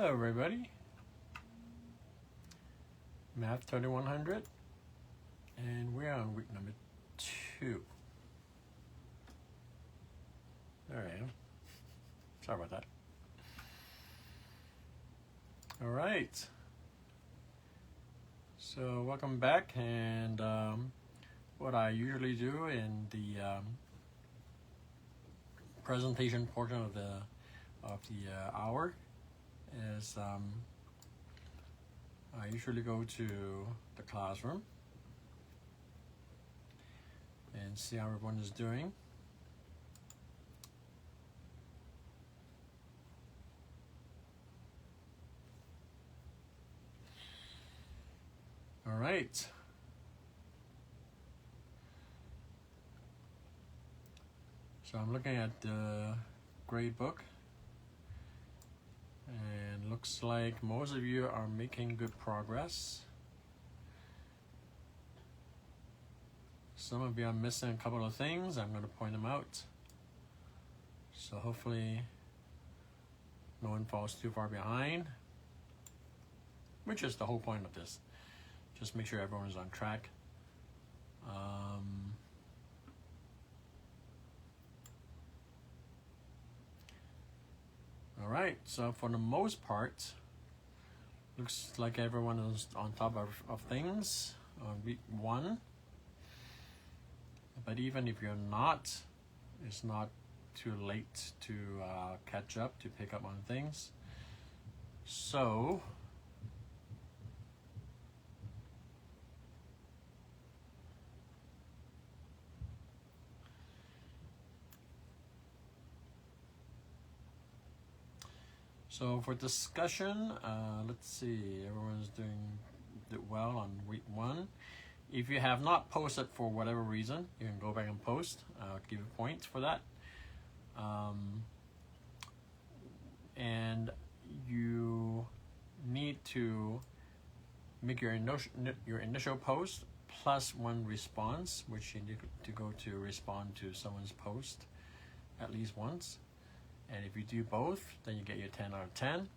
Hello everybody, MTH2100, and we're on week number 2. There I am. Sorry about that. Alright, so welcome back, and what I usually do in the presentation portion of the hour is I usually go to the classroom and see how everyone is doing. All right. So I'm looking at the grade book, and looks like most of you are making good progress. Some of you are missing a couple of things. I'm going to point them out. So hopefully no one falls too far behind, which is the whole point of this. Just make sure everyone's on track. All right, so for the most part, looks like everyone is on top of things on week 1. But even if you're not, it's not too late to catch up, to pick up on things. So for discussion, let's see, everyone's did well on week 1. If you have not posted for whatever reason, you can go back and post. I'll give you points for that. And you need to make your initial post plus 1 response, which you need to go to respond to someone's post at least once. And if you do both, then you get your 10 out of 10.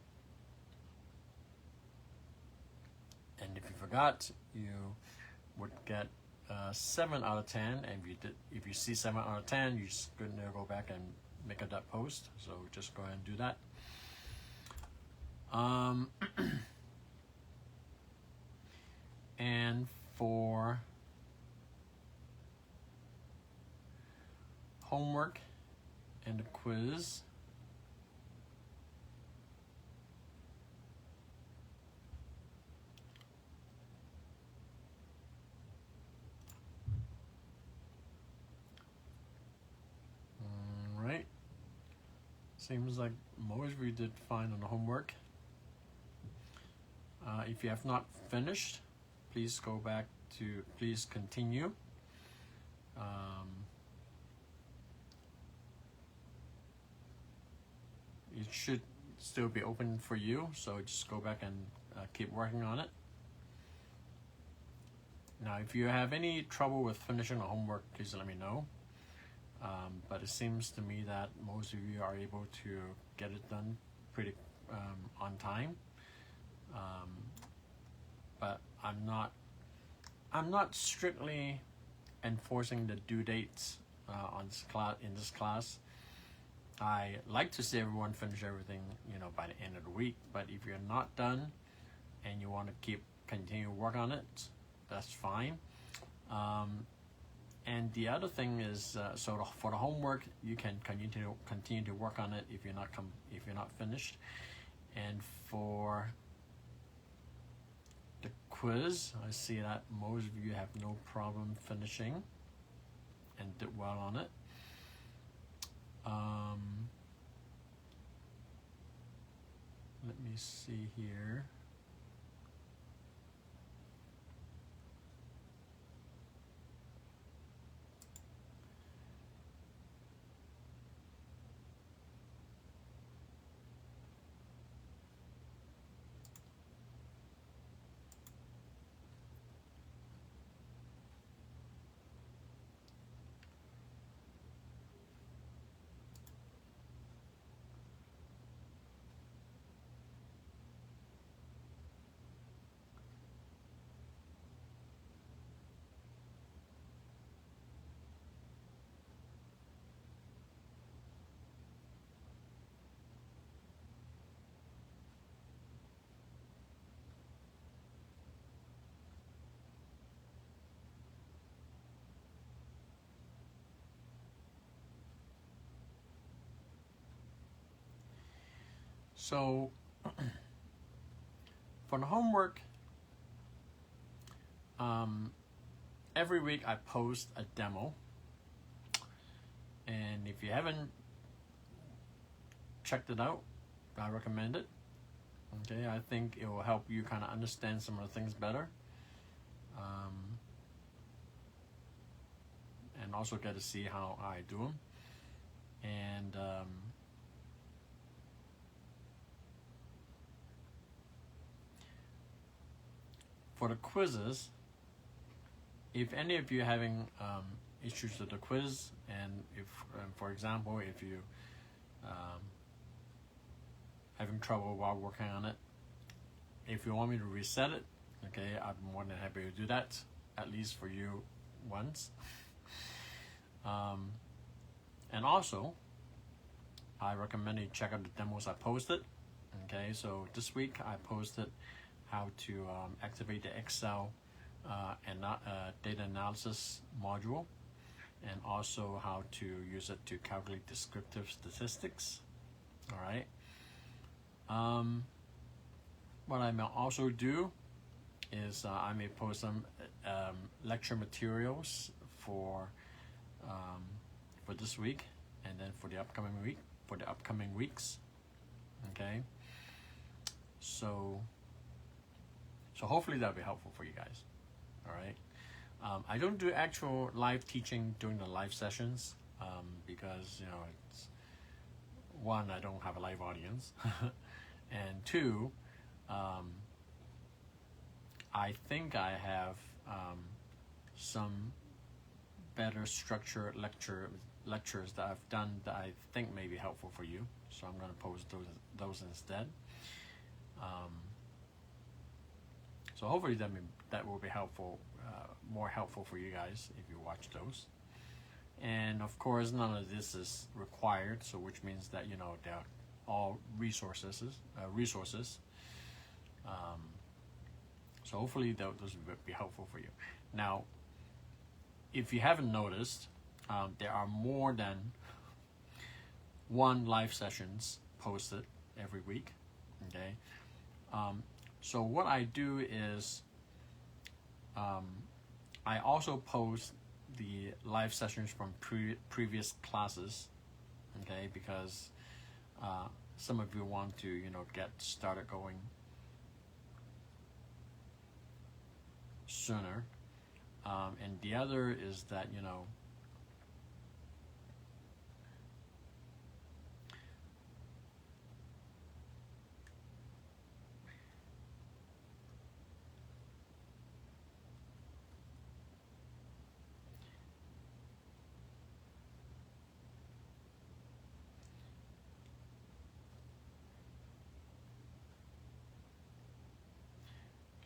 And if you forgot, you would get 7 out of 10. And if you see 7 out of 10, you just go back and make up that post. So just go ahead and do that. And for homework and the quiz, seems like most of you did fine on the homework. If you have not finished, please go back to, please continue. It should still be open for you, so just go back and keep working on it. Now, if you have any trouble with finishing the homework, please let me know. But it seems to me that most of you are able to get it done pretty on time. But I'm not strictly enforcing the due dates in this class. I like to see everyone finish everything, by the end of the week. But if you're not done and you want to continue to work on it, that's fine. And the other thing is, for the homework, you can continue to work on it if you're not finished. And for the quiz, I see that most of you have no problem finishing and did well on it. Let me see here. So for the homework, every week I post a demo, and if you haven't checked it out, I recommend it. Okay, I think it will help you kind of understand some of the things better, and also get to see how I do them. And for the quizzes, if any of you are having issues with the quiz, and if, for example, if you having trouble while working on it, if you want me to reset it, okay, I'm more than happy to do that, at least for you once. And also, I recommend you check out the demos I posted. Okay, so this week I posted how to activate the Excel and data analysis module, and also how to use it to calculate descriptive statistics. All right. What I may also do is I may post some lecture materials for this week, and then for the upcoming weeks. Okay. So hopefully that'll be helpful for you guys. All right. I don't do actual live teaching during the live sessions because it's one, I don't have a live audience, and two, I think I have some better structured lectures that I've done that I think may be helpful for you. So I'm going to post those instead. So hopefully that will be helpful, more helpful for you guys if you watch those. And of course, none of this is required, so which means that they're all resources. So hopefully those will be helpful for you. Now, if you haven't noticed, there are more than one live sessions posted every week. Okay. So what I do is I also post the live sessions from previous classes, okay, because some of you want to get started going sooner, and the other is that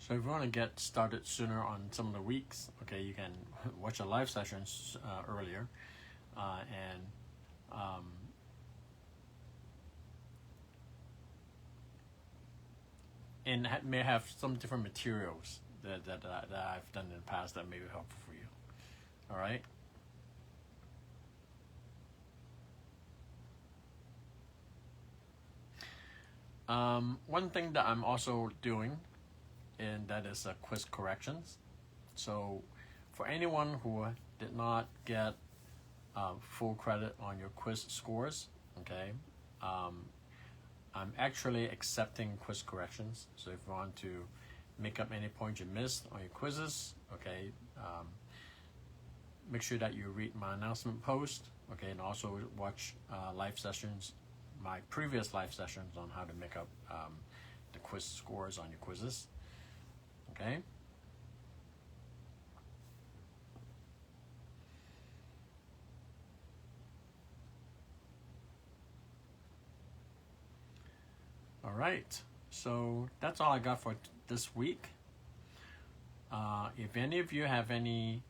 so if you want to get started sooner on some of the weeks, okay, you can watch the live sessions earlier, and may have some different materials that I've done in the past that may be helpful for you. All right. One thing that I'm also doing, and that is quiz corrections. So for anyone who did not get full credit on your quiz scores, okay, I'm actually accepting quiz corrections. So if you want to make up any points you missed on your quizzes, okay, make sure that you read my announcement post, okay, and also watch live sessions, my previous live sessions on how to make up the quiz scores on your quizzes. Okay. All right. So that's all I got for this week. If any of you have any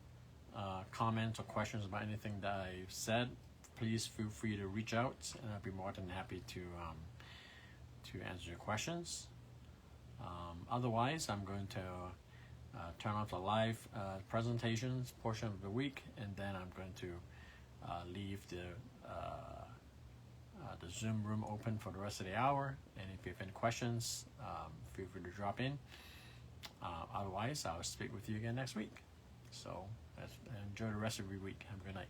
comments or questions about anything that I've said, please feel free to reach out, and I'll be more than happy to answer your questions. Otherwise, I'm going to turn off the live presentations portion of the week, and then I'm going to leave the the Zoom room open for the rest of the hour. And if you have any questions, feel free to drop in. Otherwise, I'll speak with you again next week. So enjoy the rest of your week. Have a good night.